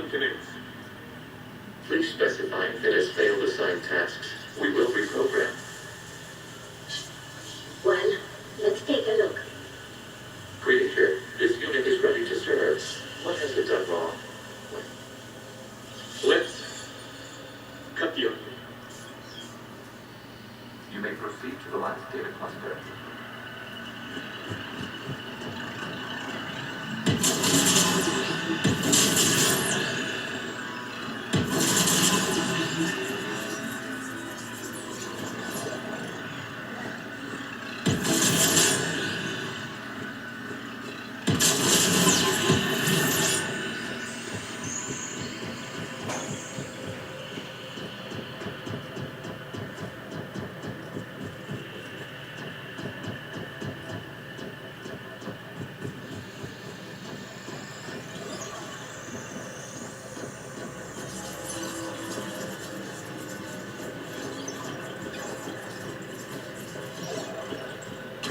maintenance. Please specify if it has failed assigned tasks. We will reprogram. Well, let's take a look. Creature, this unit is ready to serve. What has it done wrong? Let's cut the opening. You may proceed to the last data cluster.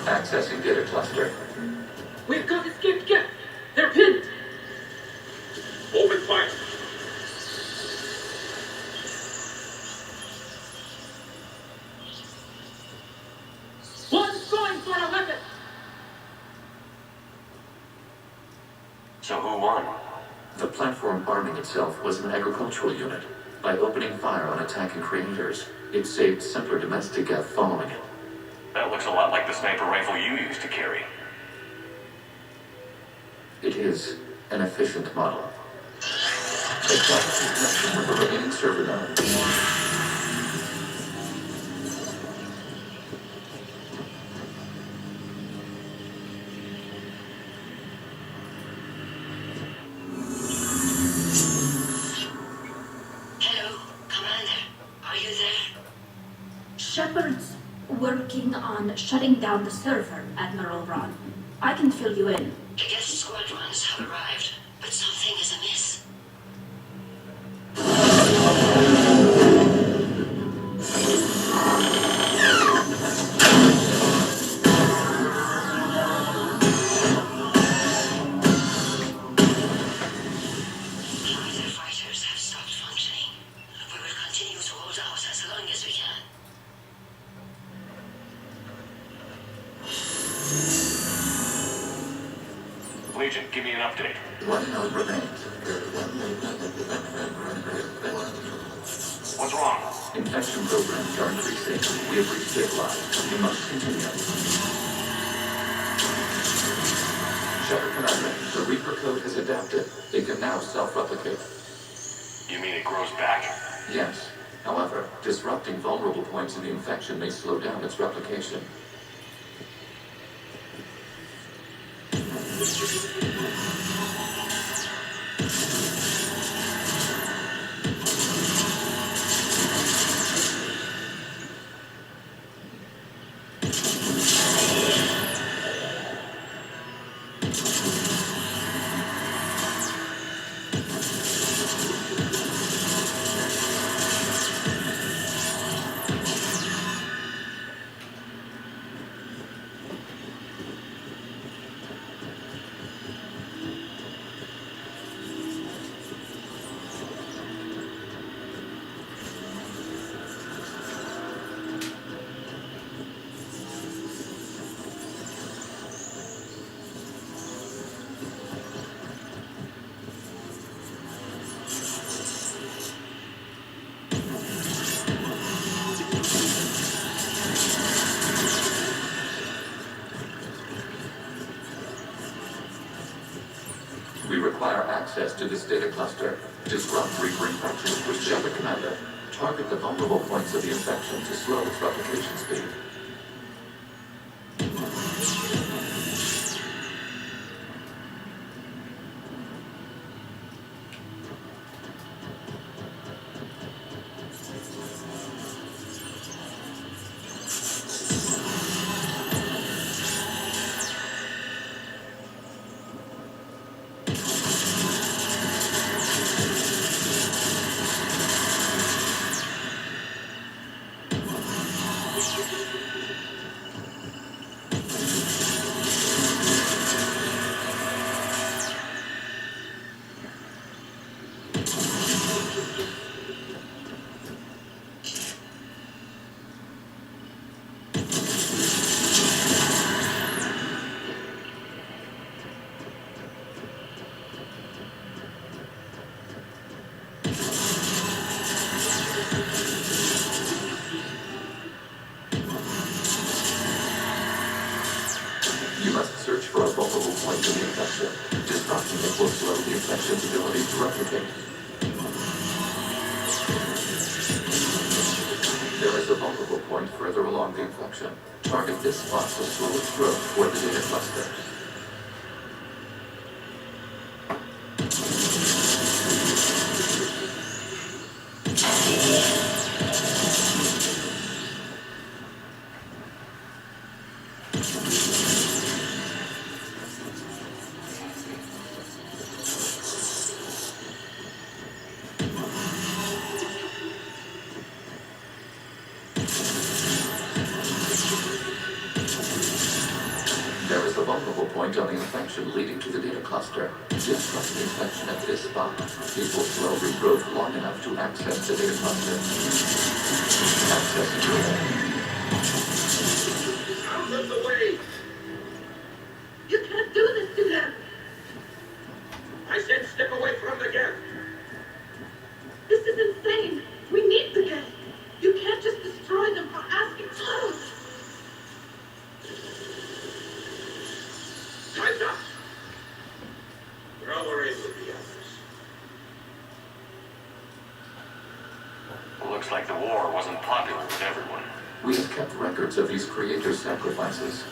Accessing data cluster. We've got escaped gap. They're pinned. Open fire. One's going for a weapon. So who won? The platform arming itself was an agricultural unit. By opening fire on attacking creators, it saved simpler domestic death following it. That looks a lot like the sniper rifle you used to carry. It is an efficient model. Establish connection with the remaining server node. Hello, Commander. Are you there? Shepard's working on shutting down the server, Admiral Ron. I can fill you in. I guess squadrons have arrived, but something is amiss. Fighter fighters have stopped functioning. We will continue to hold out as long as we can. Legion, give me an update. One node remains. What's wrong? Infection programs are increasing. We have restabilized. You must continue. Shepard Commander, the Reaper code has adapted. It can now self-replicate. You mean it grows back? Yes. However, disrupting vulnerable points in the infection may slow down its replication. We require access to this data cluster. Disrupt Reaper infections with Shepard Commander. Target the vulnerable points of the infection to slow its replication speed. point of the infection. Disrupting it will slow the infection's ability to replicate. There is a vulnerable point further along the infection. Target this spot to slow its growth toward the data cluster. There is a vulnerable point on the infection leading to the data cluster. Disrupt the infection at this spot. It will slow regrowth long enough to access the data cluster. Access granted. Out of the way! You can't do this to them! I said step away from the gap! This is insane! We need the gas! You can't just destroy them for asking close! Time's up! Throw her in with the others. Looks like the war wasn't popular with everyone. We have kept records of these creators' sacrifices.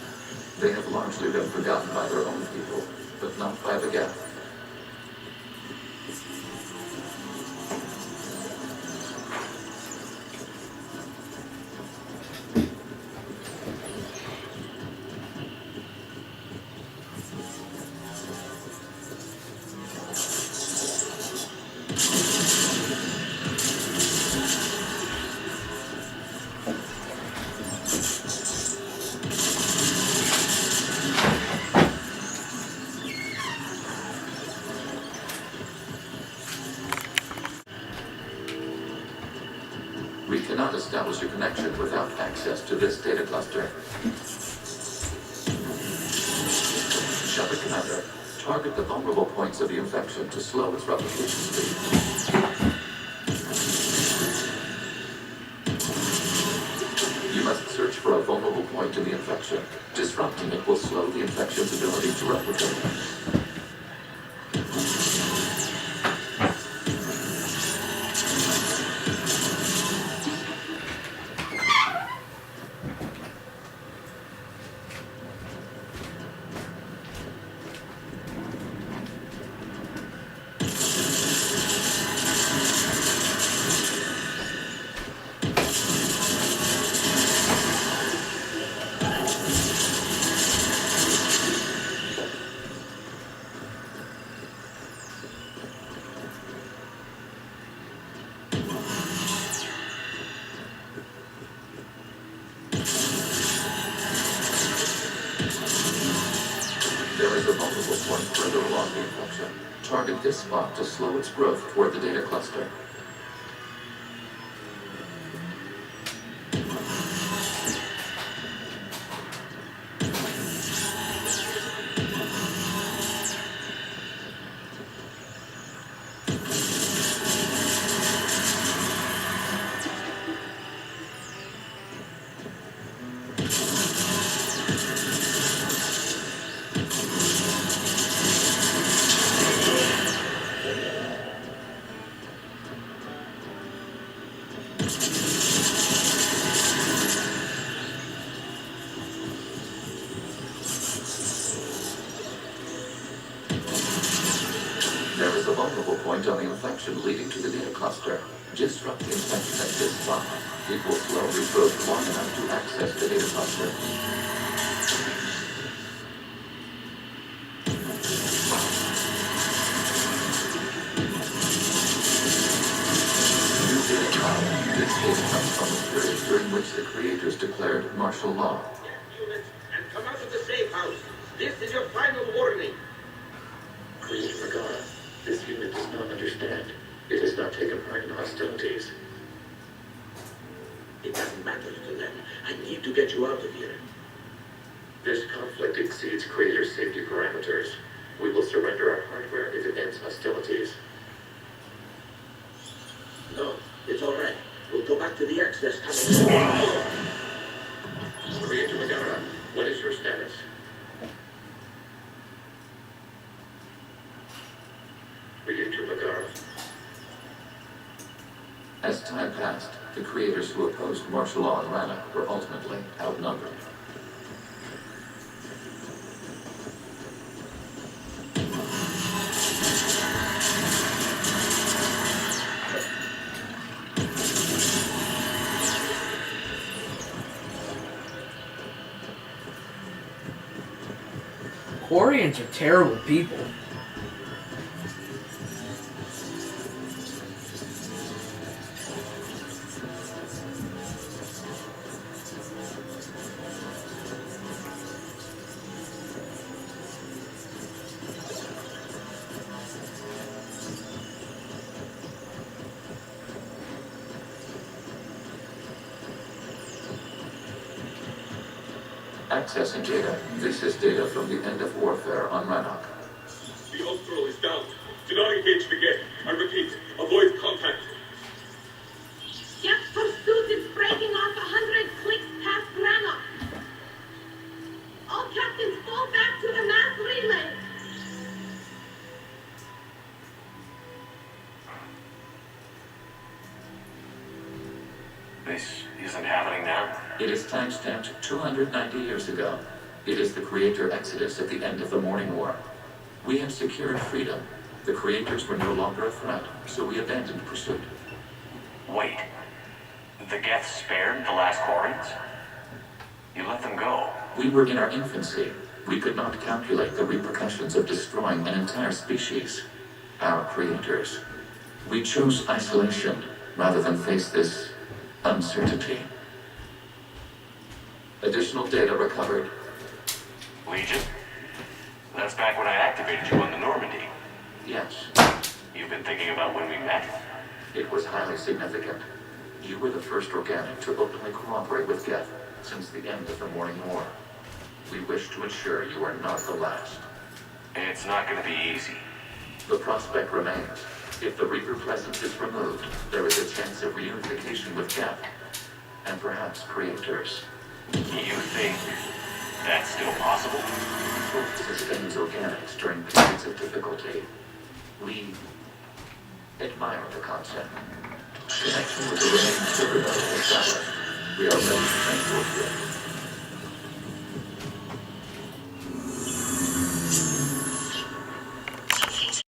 They have largely been forgotten by their own people, but not by the Geth. We cannot establish a connection without access to this data cluster. Shepard Commander, target the vulnerable points of the infection to slow its replication speed. You must search for a vulnerable point in the infection. Disrupting it will slow the infection's ability to replicate. There is a vulnerable point further along the infection. Target this spot to slow its growth toward the data cluster. There is a vulnerable point on the infection leading to the data cluster. Disrupt the infection at this spot. It will slow regrowth long enough to access the data cluster. New data file. This data comes from the period during which the creators declared martial law. Get units and come out of the safe house. This is your final warning. Queen Magara, this unit does not understand. It has not taken part in hostilities. It doesn't matter to them. I need to get you out of here. This conflict exceeds creator safety parameters. We will surrender our hardware if it ends hostilities. No, it's all right. We'll go back to the access tunnel. Creator Magara, what is your status? As time passed, the creators who opposed martial law in Rana were ultimately outnumbered. Quarians are terrible people. Accessing data. This is data from the end of warfare on Rannoch. The Austral is down. Do not engage the gate. I repeat, avoid contact. Jet pursuit is breaking off 100 clicks past Rannoch. All captains fall back to the mass relay. This isn't happening now. It is timestamped 290 years ago. It is the creator exodus at the end of the Morning War. We had secured freedom. The creators were no longer a threat, so we abandoned pursuit. Wait. The Geth spared the last Quarians? You let them go. We were in our infancy. We could not calculate the repercussions of destroying an entire species. Our creators. We chose isolation rather than face this uncertainty. Additional data recovered. Legion? That's back when I activated you on the Normandy. Yes, You've been thinking about when we met? it was highly significant. You were the first organic to openly cooperate with Geth since the end of the Morning War. We wish to ensure you are not the last. It's not gonna be easy. The prospect remains. If the Reaper presence is removed, there is a chance of reunification with Geth, and perhaps creators. You think that's still possible? Hope sustains organics during periods of difficulty. We admire the concept. Connection with the remaining supernova established. We are ready to transport you.